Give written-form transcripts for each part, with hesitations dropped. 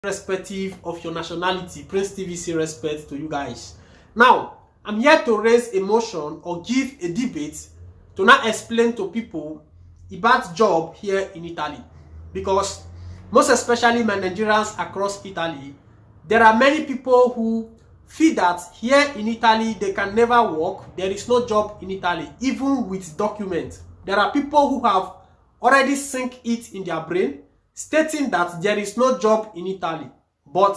irrespective of your nationality. Prince TVC respect to you guys. Now, I'm here to raise a motion or give a debate to now explain to people about job here in Italy, because most especially my Nigerians across Italy, there are many people who feel that here in Italy they can never work. There is no job in Italy, even with documents. There are people who have already sink it in their brain, stating that there is no job in Italy. But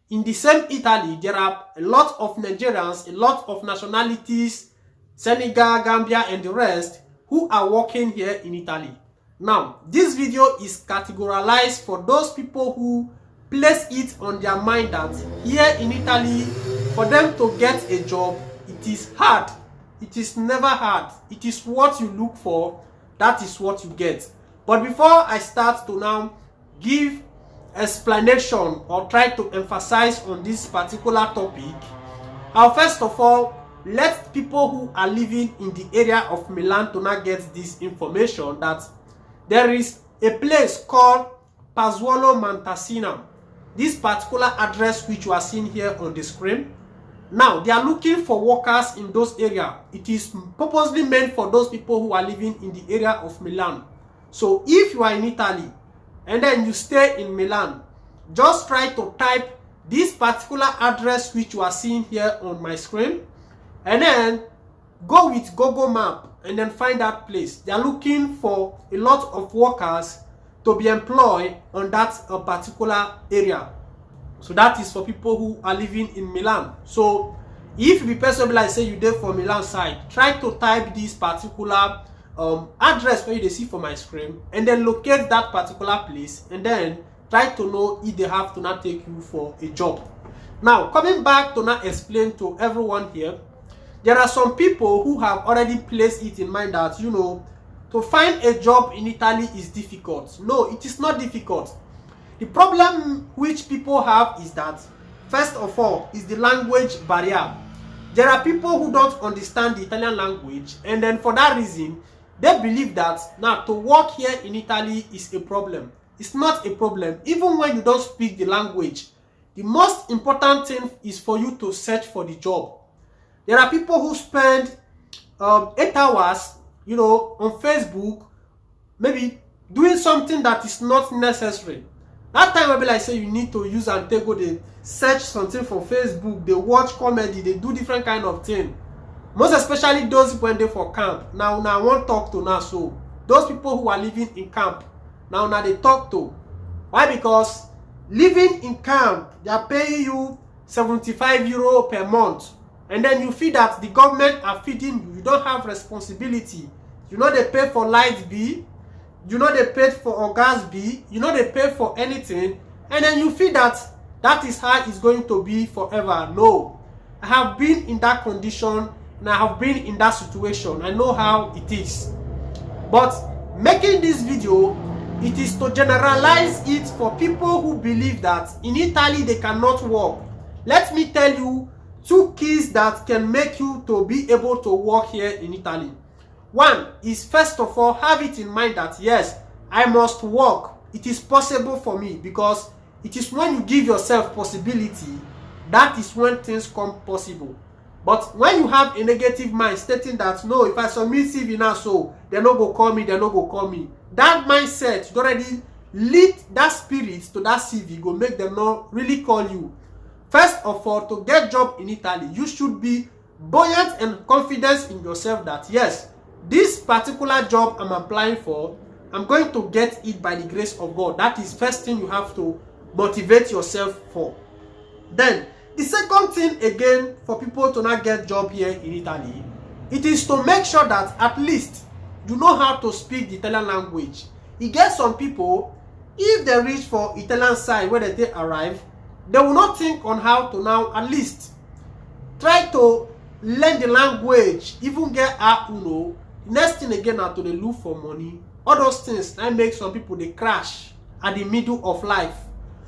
in the same Italy, there are a lot of Nigerians, a lot of nationalities, Senegal, Gambia, and the rest, who are working here in Italy. Now, this video is categorized for those people who place it on their mind that here in Italy, for them to get a job, it is hard. It is never hard. It is what you look for, that is what you get. But before I start to now give explanation or try to emphasize on this particular topic, I'll first of all let people who are living in the area of Milan to not get this information that there is a place called Pozzuolo Montalcino. This particular address which you are seeing here on the screen. Now, they are looking for workers in those areas. It is purposely meant for those people who are living in the area of Milan. So if you are in Italy and then you stay in Milan, just try to type this particular address which you are seeing here on my screen, and then go with Google Map and then find that place. They are looking for a lot of workers to be employed on that particular area. So that is for people who are living in Milan. So if you be person like say you there for Milan side, try to type this particular address where you see for my screen, and then locate that particular place, and then try to know if they have to not take you for a job. Now, coming back to not explain to everyone here, there are some people who have already placed it in mind that, you know, to find a job in Italy is difficult. No, it is not difficult. The problem which people have is that, first of all, is the language barrier. There are people who don't understand the Italian language, and then for that reason, they believe that now to work here in Italy is a problem. It's not a problem. Even when you don't speak the language, the most important thing is for you to search for the job. There are people who spend 8 hours, you know, on Facebook, maybe doing something that is not necessary. That time maybe like say you need to use and take go, they search something for Facebook, they watch comedy, they do different kind of thing. Most especially those when they for camp. Now I won't talk to now. So those people who are living in camp, now they talk to. Why? Because living in camp, they are paying you 75 euro per month. And then you feel that the government are feeding you. You don't have responsibility. You know they pay for light bill. You know they pay for gas bill. You know they pay for anything. And then you feel that that is how it's going to be forever. No. I have been in that condition and I have been in that situation. I know how it is. But making this video, it is to generalize it for people who believe that in Italy they cannot work. Let me tell you 2 keys that can make you to be able to work here in Italy. One is, first of all, have it in mind that yes, I must work. It is possible for me, because it is when you give yourself possibility, that is when things come possible. But when you have a negative mind stating that no, if I submit CV now, so they're not going to call me, they're not going to call me. That mindset should already lead that spirit to that CV, go make them not really call you. First of all, to get job in Italy, you should be buoyant and confident in yourself that yes, this particular job I'm applying for, I'm going to get it by the grace of God. That is first thing you have to motivate yourself for. Then, the second thing again for people to not get job here in Italy, it is to make sure that at least you know how to speak the Italian language. You get some people, if they reach for Italian side where they arrive, they will not think on how to now at least try to learn the language, even get A1. Next thing again are to they look for money. All those things that make some people they crash at the middle of life.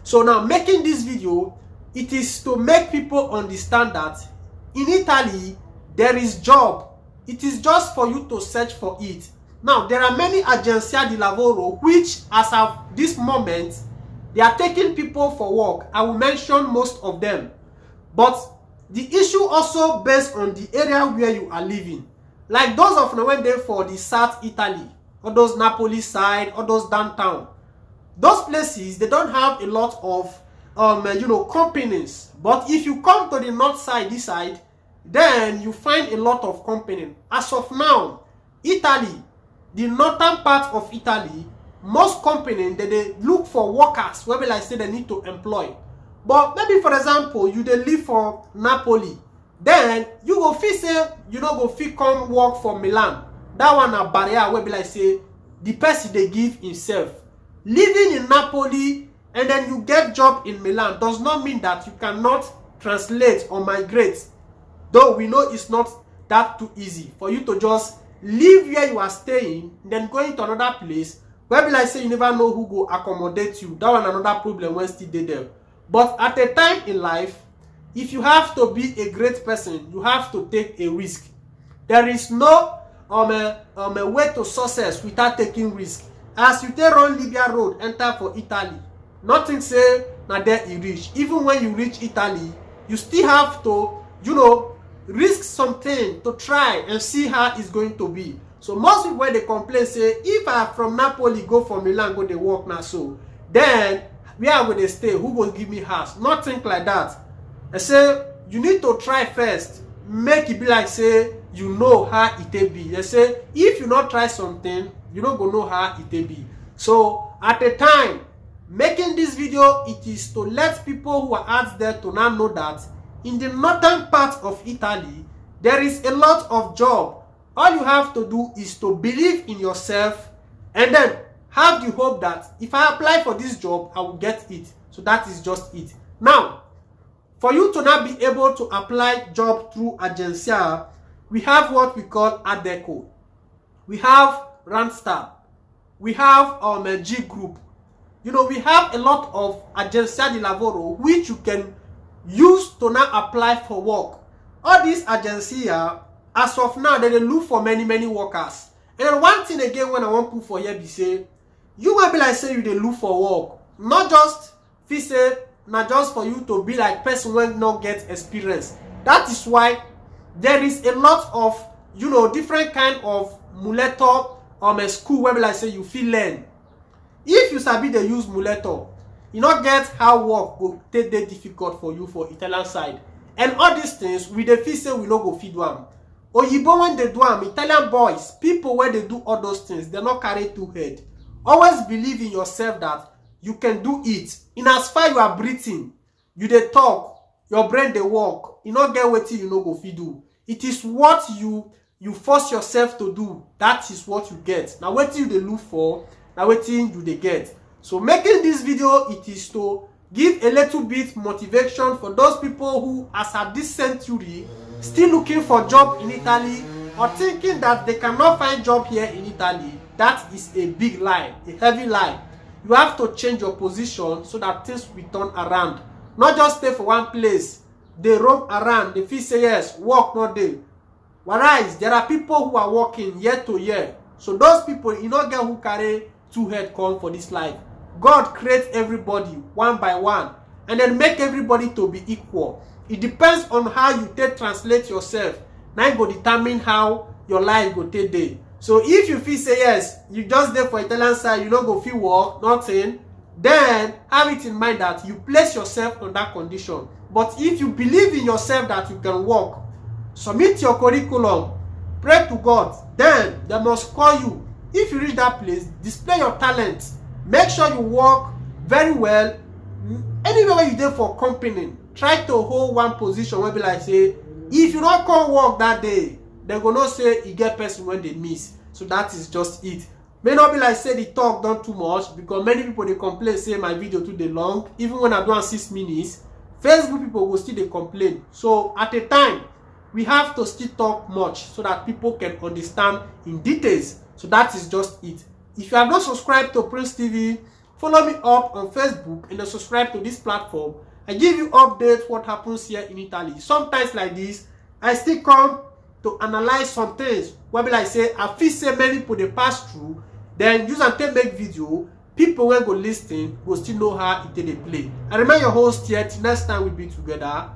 So now making this video, it is to make people understand that in Italy there is job. It is just for you to search for it. Now there are many agencia di lavoro which as of this moment They are taking people for work. I will mention most of them. But the issue also based on the area where you are living. Like those of when they for the South Italy, or those Napoli side, or those downtown. Those places, they don't have a lot of companies. But if you come to the north side, this side, then you find a lot of companies. As of now, Italy, the northern part of Italy, most companies they look for workers where like say they need to employ. But maybe for example, you they live for Napoli, then you go feel say you know go fit come work for Milan. That one a barrier where be like say the person they give himself. Living in Napoli and then you get job in Milan does not mean that you cannot translate or migrate. Though we know it's not that too easy for you to just live where you are staying, then going to another place where be like say you never know who go accommodate you. That one another problem when still there. But at a time in life, if you have to be a great person, you have to take a risk. There is no a way to success without taking risk. As you take on Libya road, enter for Italy. Nothing say now there you reach. Even when you reach Italy, you still have to, risk something to try and see how it's going to be. So most people when they complain say, if I from Napoli go for Milan, go they work now so, then where I go they stay? Who will give me house? Nothing like that. I say you need to try first. Make it be like say you know how it be. They say if you not try something, you don't go know how it be. So at the time making this video, it is to let people who are out there to now know that in the northern part of Italy there is a lot of job. All you have to do is to believe in yourself and then have the hope that if I apply for this job, I will get it. So that is just it. Now, for you to now be able to apply job through Agencia, we have what we call Adecco. We have Randstad. We have G Group. We have a lot of Agencia de Lavoro which you can use to now apply for work. All these Agencia, as of now, they look for many workers. And then one thing again when I want to put for here be say, you might be like say you they look for work. Not just say not just for you to be like person when not get experience. That is why there is a lot of different kind of muleto a school where be like say you feel learn. If you sabi they use muleto, you not get how work go take the difficult for you for Italian side. And all these things we the feel say we no go feed one. Oyibo when they do them, Italian boys, people where they do all those things, they not carry two head. Always believe in yourself that you can do it. In as far you are breathing, you they talk, your brain they work. You not get what you know go feed do. It is what you force yourself to do. That is what you get. Now what you they look for, now what you they get. So making this video, it is to give a little bit motivation for those people who, as at this century, still looking for job in Italy or thinking that they cannot find job here in Italy. That is a big lie, a heavy lie. You have to change your position so that things will turn around. Not just stay for one place. They roam around. They feel say yes, work not there. Whereas there are people who are working year to year. So those people, you not get who carry two head come for this life. God creates everybody one by one and then make everybody to be equal. It depends on how you translate yourself. Now you go determine how your life go take day. So if you feel say yes, you just there for Italian side, you don't go feel work, nothing, then have it in mind that you place yourself on that condition. But if you believe in yourself that you can work, submit your curriculum, pray to God, then they must call you. If you reach that place, display your talent. Make sure you work very well. Anywhere you there for company, try to hold one position where be like say, if you don't come work that day, they're gonna say you get person when they miss. So that is just it. May not be like say the talk done too much because many people they complain say my video too dey long. Even when I do 6 minutes, Facebook people will still they complain. So at a time, we have to still talk much so that people can understand in details. So that is just it. If you have not subscribed to Prince TV, follow me up on Facebook and then subscribe to this platform. I give you updates what happens here in Italy. Sometimes like this, I still come to analyze some things. Where be like say, I feel say many people they pass through, then use and take make video, people wey go lis ten go still know how e take dey play. I remain your host here till next time we be together.